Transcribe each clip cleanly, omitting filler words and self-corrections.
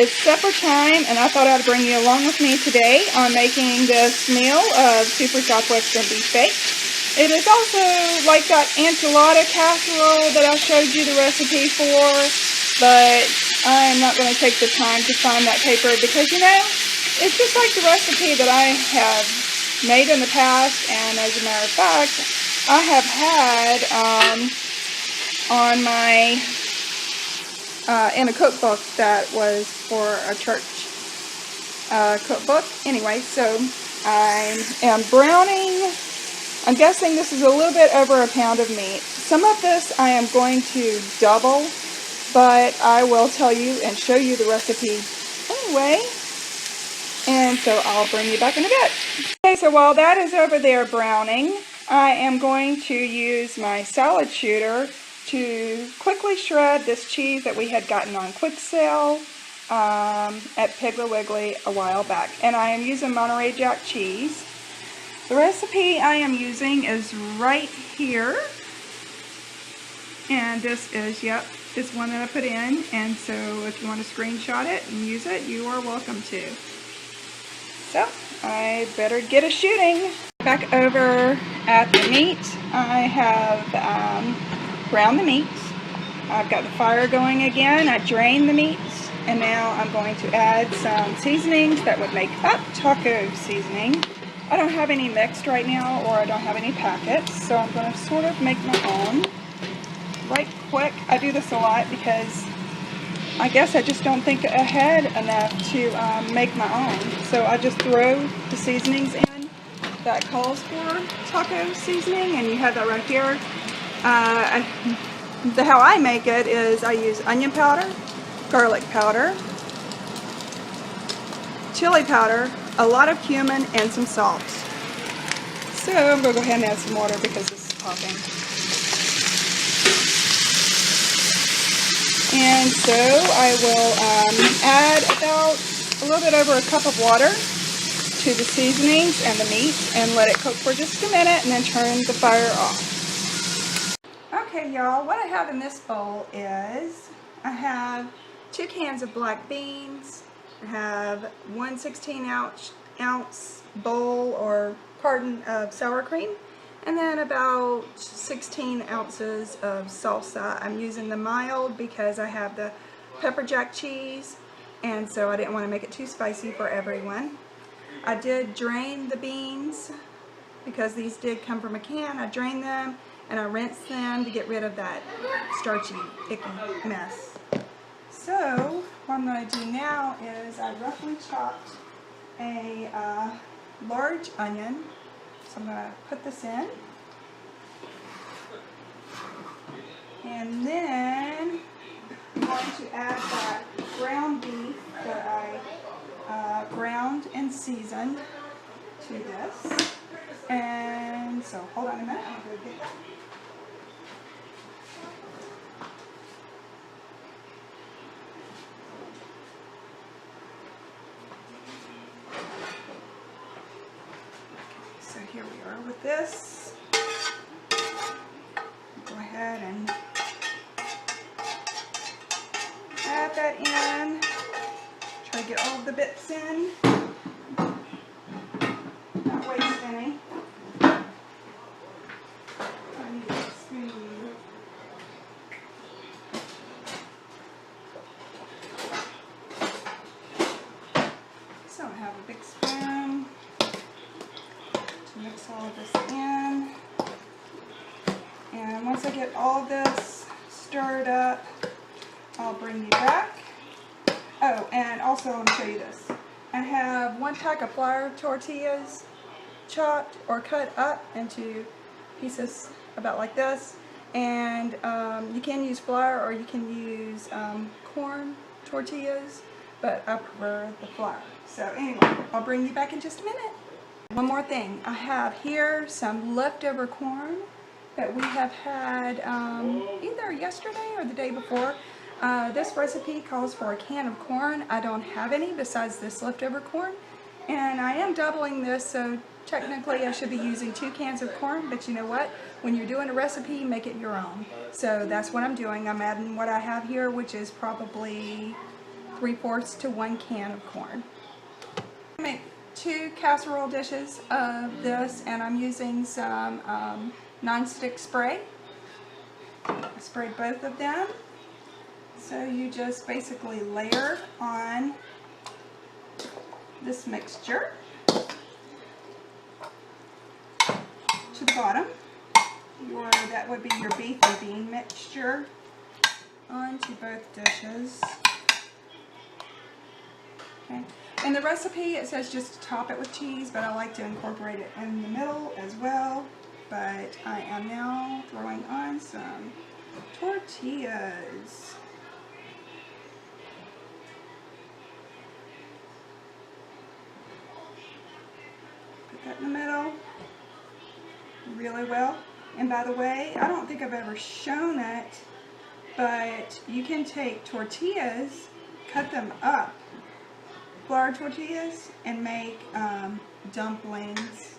It's supper time, and I thought I'd bring you along with me today on making this meal of super Southwestern beefbake. It is also like that enchilada casserole that I showed you the recipe for, but I'm not going to take the time to find that paper because, you know, it's just like the recipe that I have made in the past, and as a matter of fact, I have had on my in a cookbook that was for a church cookbook. Anyway, so I am browning. I'm guessing this is a little bit over a pound of meat. Some of this I am going to double, but I will tell you and show you the recipe anyway. And so I'll bring you back in a bit. Okay, so while that is over there browning, I am going to use my salad shooter to quickly shred this cheese that we had gotten on quick sale at Piggly Wiggly a while back. And I am using Monterey Jack cheese. The recipe I am using is right here. And this is, yep, this one that I put in. And so if you want to screenshot it and use it, you are welcome to. So I better get a shooting. Back over at the meat, I have browned the meats. I've got the fire going again. I drained the meats, and now I'm going to add some seasonings that would make up taco seasoning. I don't have any mixed right now, or I don't have any packets, so I'm going to sort of make my own right quick. I do this a lot because I guess I just don't think ahead enough to make my own. So I just throw the seasonings in that calls for taco seasoning, and you have that right here. How I make it is I use onion powder, garlic powder, chili powder, a lot of cumin, and some salt. So I'm going to go ahead and add some water because this is popping. And so I will add about a little bit over a cup of water to the seasonings and the meat and let it cook for just a minute and then turn the fire off. Okay, y'all, what I have in this bowl is I have 2 cans of black beans. I have 1 16-ounce bowl or carton of sour cream, and then about 16 ounces of salsa. I'm using the mild because I have the pepper jack cheese, and so I didn't want to make it too spicy for everyone. I did drain the beans because these did come from a can. I drained them and I rinsed them to get rid of that starchy, icky mess. So what I'm going to do now is I roughly chopped a large onion. So I'm going to put this in. And then I'm going to add that ground beef that I ground and seasoned to this. And so hold on a minute. I'm going to go get that. So here we are with this. Go ahead and add that in. Try to get all of the bits in. Not waste any. I need it smooth. So I have a big spoon to mix all of this in. And once I get all of this stirred up, I'll bring you back. Oh, and also I want to show you this. I have 1 pack of flour tortillas chopped or cut up into pieces about like this. And you can use flour or you can use corn tortillas, but I prefer the flour. So anyway, I'll bring you back in just a minute. One more thing. I have here some leftover corn that we have had either yesterday or the day before. This recipe calls for a can of corn. I don't have any besides this leftover corn, and I am doubling this, so technically I should be using 2 cans of corn, but you know what? When you're doing a recipe, make it your own. So that's what I'm doing. I'm adding what I have here, which is probably 3/4 to 1 can of corn. I make 2 casserole dishes of this, and I'm using some non-stick spray. I sprayed both of them. So you just basically layer on this mixture to the bottom. That would be your beef and bean mixture onto both dishes. Okay. In the recipe it says just to top it with cheese, but I like to incorporate it in the middle as well. But I am now throwing on some tortillas. Put that in the middle really well. And by the way, I don't think I've ever shown it, but you can take tortillas, cut them up, flour tortillas, and make dumplings.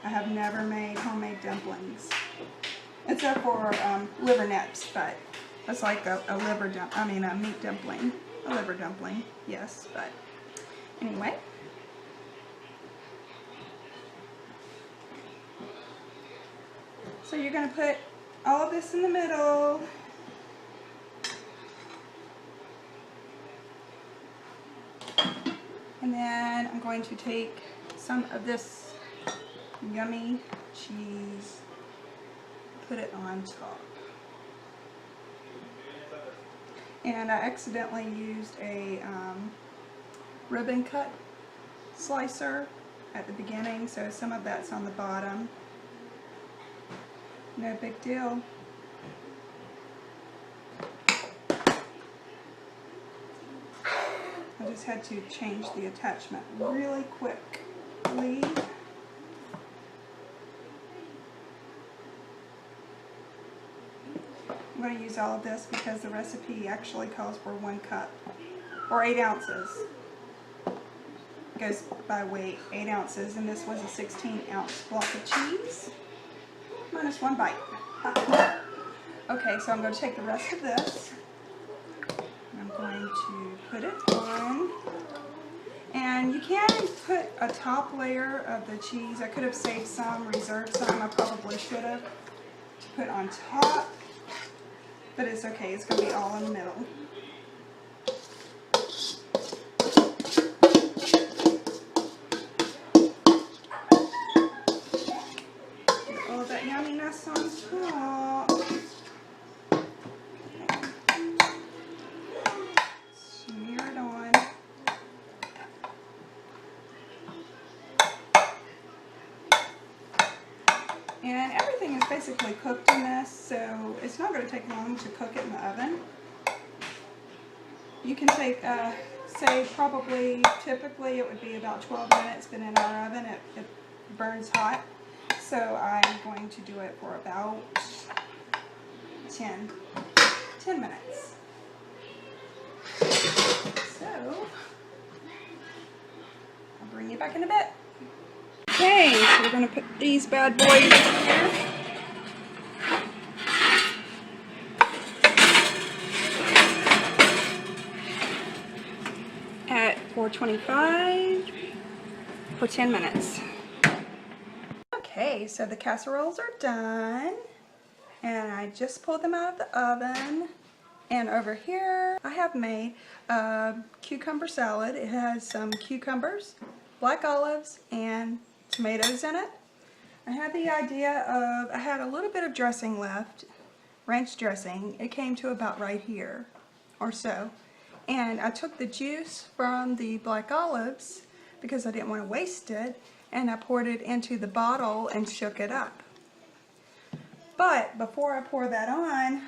I have never made homemade dumplings, except for liver nips, but it's like a meat dumpling, a liver dumpling, yes, but anyway. So you're going to put all of this in the middle. And then I'm going to take some of this yummy cheese, put it on top. And I accidentally used a ribbon cut slicer at the beginning, so some of that's on the bottom. No big deal. I just had to change the attachment really quickly. I'm going to use all of this because the recipe actually calls for 1 cup, or 8 ounces. It goes by weight, 8 ounces, and this was a 16-ounce block of cheese. Minus 1 bite. Okay, so I'm going to take the rest of this. I'm going to put it on. And you can put a top layer of the cheese. I could have saved some, reserved some. I probably should have, to put on top. But it's okay. It's going to be all in the middle. On top. Smear it on. And everything is basically cooked in this, so it's not going to take long to cook it in the oven. You can take, say, typically it would be about 12 minutes, but in our oven it burns hot. So I'm going to do it for about 10 minutes. So I'll bring you back in a bit. Okay, so we're going to put these bad boys in here. At 425 for 10 minutes. Okay, so the casseroles are done, and I just pulled them out of the oven. And over here, I have made a cucumber salad. It has some cucumbers, black olives, and tomatoes in it. I had the idea of, I had a little bit of dressing left, ranch dressing. It came to about right here or so. And I took the juice from the black olives because I didn't want to waste it, and I poured it into the bottle and shook it up. But before I pour that on,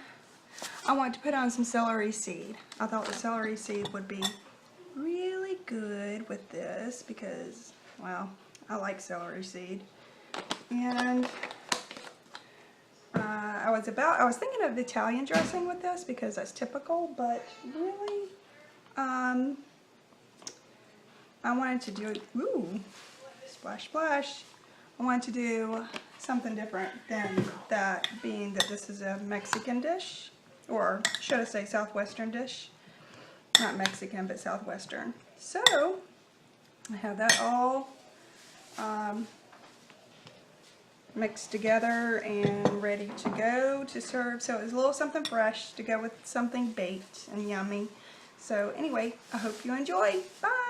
I want to put on some celery seed. I thought the celery seed would be really good with this because, well, I like celery seed. And I was thinking of Italian dressing with this because that's typical, but really, I wanted to do, ooh, splash splash. I wanted to do something different than that, being that this is a Mexican dish, or should I say Southwestern dish. not Mexican, but Southwestern. So I have that all mixed together and ready to go to serve. So it was a little something fresh to go with something baked and yummy. So anyway, I hope you enjoy. Bye!